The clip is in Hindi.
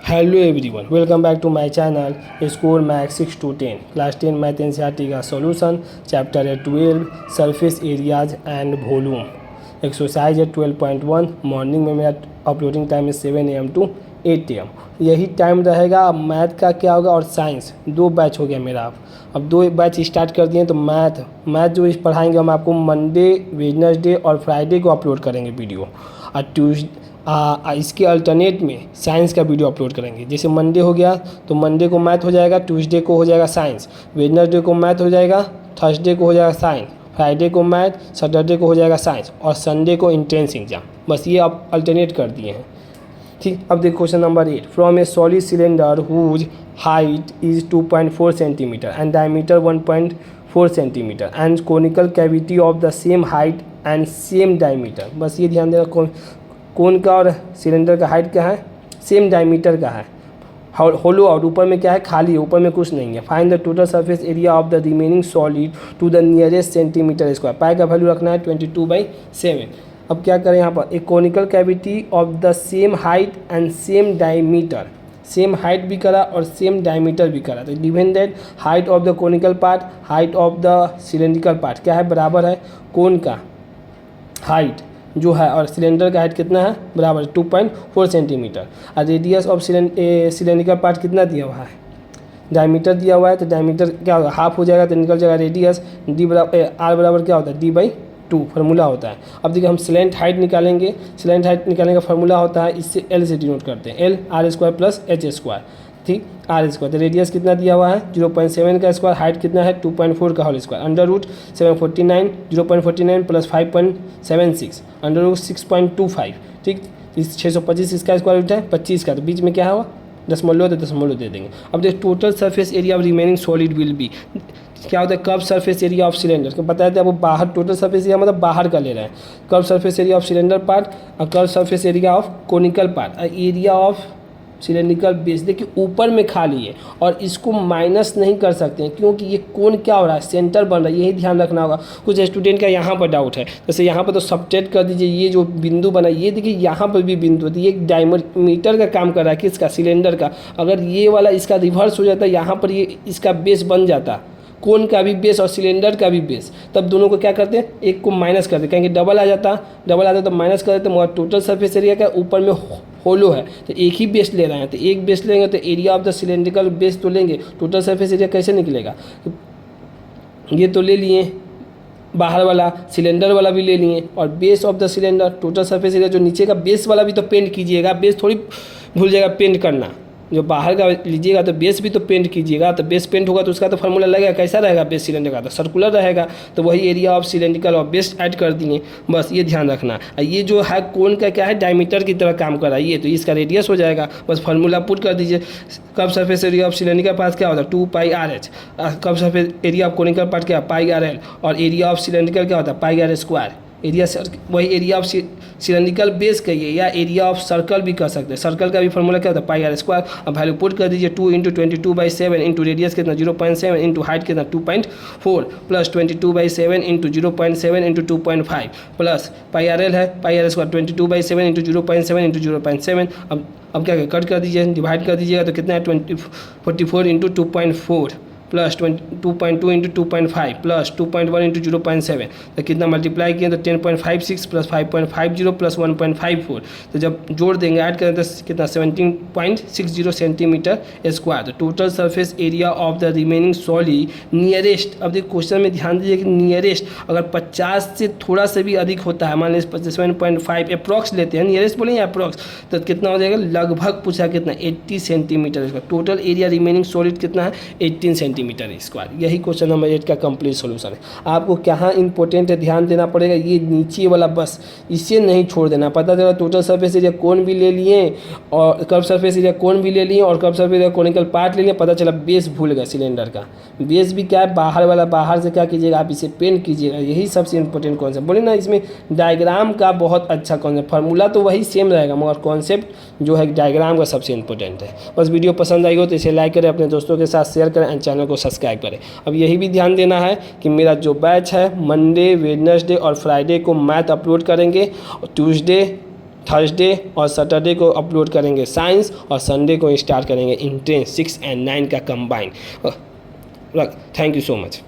Hello everyone, welcome back to my channel score maths 6 to 10 class 10 math NCERT का सॉल्यूशन चैप्टर है 12 surface areas and volume. Exercise है 12.1। मॉर्निंग में मेरा अपलोडिंग टाइम है 7 AM to 8 AM। यही टाइम रहेगा। मैथ का क्या होगा और साइंस दो बैच हो गया मेरा। अब दो बैच स्टार्ट कर दिए तो मैथ जो पढ़ाएंगे हम आपको मंडे, वेडनेसडे और फ्राइडे को अपलोड करेंगे वीडियो। और इसके अल्टरनेट में साइंस का वीडियो अपलोड करेंगे। जैसे मंडे हो गया तो मंडे को मैथ हो जाएगा, ट्यूसडे को हो जाएगा साइंस, वेडनेसडे को मैथ हो जाएगा, थर्सडे को हो जाएगा साइंस, फ्राइडे को मैथ, सैटरडे को हो जाएगा साइंस और संडे को इंट्रेंस एग्जाम। बस ये आप अल्टरनेट कर दिए हैं। ठीक, अब देखो question number 8। From a solid cylinder whose height is 2.4 centimetre and diameter 1.4 centimetre and conical cavity of the same height and same diameter. बस ये ध्यान देना, कोन का और सिलेंडर का हाइट क्या है, सेम डायमीटर का है। होलो और ऊपर में क्या है, खाली है, ऊपर में कुछ नहीं है। Find the total surface area of the remaining solid to the nearest centimetre square. Pi का वैल्यू रखना है 22/7। अब क्या करें यहाँ पर, एक conical cavity of the same height and same diameter. Same height भी करा और सेम डायमीटर भी करा। तो given that height of the conical part, height of the cylindrical part क्या है, बराबर है कोन का हाइट जो है और सिलेंडर का हाइट कितना है, बराबर 2.4 सेंटीमीटर। और रेडियस ऑफ सिलेंड्रिकल पार्ट कितना दिया हुआ है, डायमीटर दिया हुआ है। तो डायमीटर क्या होगा, हाफ हो जाएगा तो निकल जाएगा रेडियस। डी बराबर आर बराबर क्या होता है, D/2 फार्मूला होता है। अब देखिए हम स्लेंट हाइट निकालेंगे। स्लेंट हाइट निकालने का फार्मूला होता है, इससे L से डिनोट करते हैं, L r² + h²। ठीक, r²। तो रेडियस कितना दिया हुआ है 0.7 का स्क्वायर, हाइट कितना है 2.4 का होल स्क्वायर, √749 0.49 + 5.76 √6.25। ठीक, इस 625 इसका स्क्वायर रूट है 25 का, तो बीच में क्या हुआ दशमलव, तो दशमलव दे देंगे। अब देख total surface area of remaining solid will be, क्या होता है curve surface area of cylinder को बताया था। वो बाहर टोटल सरफेस एरिया मतलब बाहर का ले रहे हैं, curve surface area of cylinder part और curve surface area of conical part, area of cylindrical base. देखिए ऊपर में खाली है और इसको माइनस नहीं कर सकते हैं क्योंकि ये कोण क्या हो रहा है, सेंटर बन रहा है, यही ध्यान रखना होगा। कुछ स्टूडेंट का यहाँ पर डाउट है, जैसे यहाँ पर तो सब्ट्रैक्ट कर दीजिए, ये जो बिंदु बना ये देखिए यहाँ पर भी बिंदु है, ये एक डायमीटर का काम कर रहा है, किसका, सिलेंडर का। अगर ये वाला इसका रिवर्स हो जाता है, यहाँ पर ये इसका बेस बन जाता, कोन का भी बेस और सिलेंडर का भी बेस, तब दोनों को क्या करते हैं, एक को माइनस करते, कहेंगे डबल आ जाता तो माइनस कर देते, मगर टोटल सरफेस एरिया का ऊपर में होलो है तो एक ही बेस ले रहे हैं, तो एक बेस लेंगे तो area of the cylindrical base तो लेंगे, टोटल सरफेस एरिया कैसे निकलेगा। ये तो ले लिए बाहर वाला, सिलेंडर वाला भी ले लिए और base of the cylinder, total surface area जो नीचे का बेस वाला भी तो पेंट कीजिएगा, बेस थोड़ी भूल जाएगा पेंट करना। जो बाहर का लीजिएगा तो बेस भी तो पेंट कीजिएगा, तो बेस पेंट होगा तो उसका तो फार्मूला लगेगा, कैसा रहेगा बेस सिलेंडर का, तो सर्कुलर रहेगा। तो वही एरिया ऑफ सिलेंड्रिकल और बेस ऐड कर दिए, बस ये ध्यान रखना। ये जो है कोन का क्या है, डायमीटर की तरह काम कर रहा है ये, तो इसका रेडियस हो जाएगा, बस फार्मूला पुट कर दीजिए। Curve surface area of cylindrical part क्या होता है 2πRh, curve surface area of conical part क्या है πRL और एरिया ऑफ सिलेंड्रिकल क्या होता है πr²। एरिया वही एरिया ऑफ सिलेंड्रिकल बेस कहिए या एरिया ऑफ सर्कल भी कर सकते हैं, सर्कल का भी फार्मूला क्या होता है πr²। अब वैल्यू पुट कर दीजिए 2 × 22/7 इंटू रेडियस कितना 0.7 इंटू हाइट कितना 2.4 plus 22/7 into 0.7 into 2.5 plus πRL है πr² 22/7 इंटू 0.7 इंटू 0.7। अब क्या कट कर दीजिए, डिवाइड कर दीजिएगा तो कितना है 44 into 2.4 plus 2.2 into 2.5 plus 2.1 into 0.7, तो कितना मल्टीप्लाई किए तो 10.56 प्लस 5.50 प्लस 1.54। तो जब जोड़ देंगे ऐड करें तो कितना 17.60 सेंटीमीटर स्क्वायर। तो total surface area of the remaining solid nearest, अब देखिए क्वेश्चन में ध्यान दीजिए कि नियरेस्ट अगर 50 से थोड़ा सा भी अधिक होता है, मान लीजिए 57.5 अप्रॉक्स लेते हैं, नियरेस्ट बोलेंगे अप्रॉक्स, तो कितना हो जाएगा, लगभग पूछा कितना 80 centimetre square. Total area remaining solid कितना है 18 सेंटीमीटर स्क्वायर। यही क्वेश्चन नंबर 8 का कंप्लीट सॉल्यूशन है। आपको क्या इंपॉर्टेंट है ध्यान देना पड़ेगा, ये नीचे वाला बस इसे नहीं छोड़ देना। पता चला टोटल सरफेस एरिया कोन भी ले लिए और कर्व सरफेस एरिया कोन भी ले लिए और curve surface area conical part ले लिए, पता चला बेस भूल गया सिलेंडर का। बेस भी क्या है, बाहर वाला, बाहर से क्या कीजिएगा आप इसे पेंट कीजिएगा, यही सबसे इंपॉर्टेंट कॉन्सेप्ट। बोले ना इसमें डायग्राम का बहुत अच्छा कॉन्सेप्ट, फार्मूला तो वही सेम रहेगा मगर कॉन्सेप्ट जो है डायग्राम का सबसे इंपॉर्टेंट है। बस वीडियो पसंद आई हो तो इसे लाइक करें, अपने दोस्तों के साथ शेयर करें एंड चैनल को सब्सक्राइब करें। अब यही भी ध्यान देना है कि मेरा जो बैच है मंडे, वेडनेसडे और फ्राइडे को मैथ अपलोड करेंगे, ट्यूसडे थर्सडे और सैटरडे को अपलोड करेंगे साइंस, और संडे को स्टार्ट करेंगे इंट्रेंस 6 and 9 का combine. Thank you so much.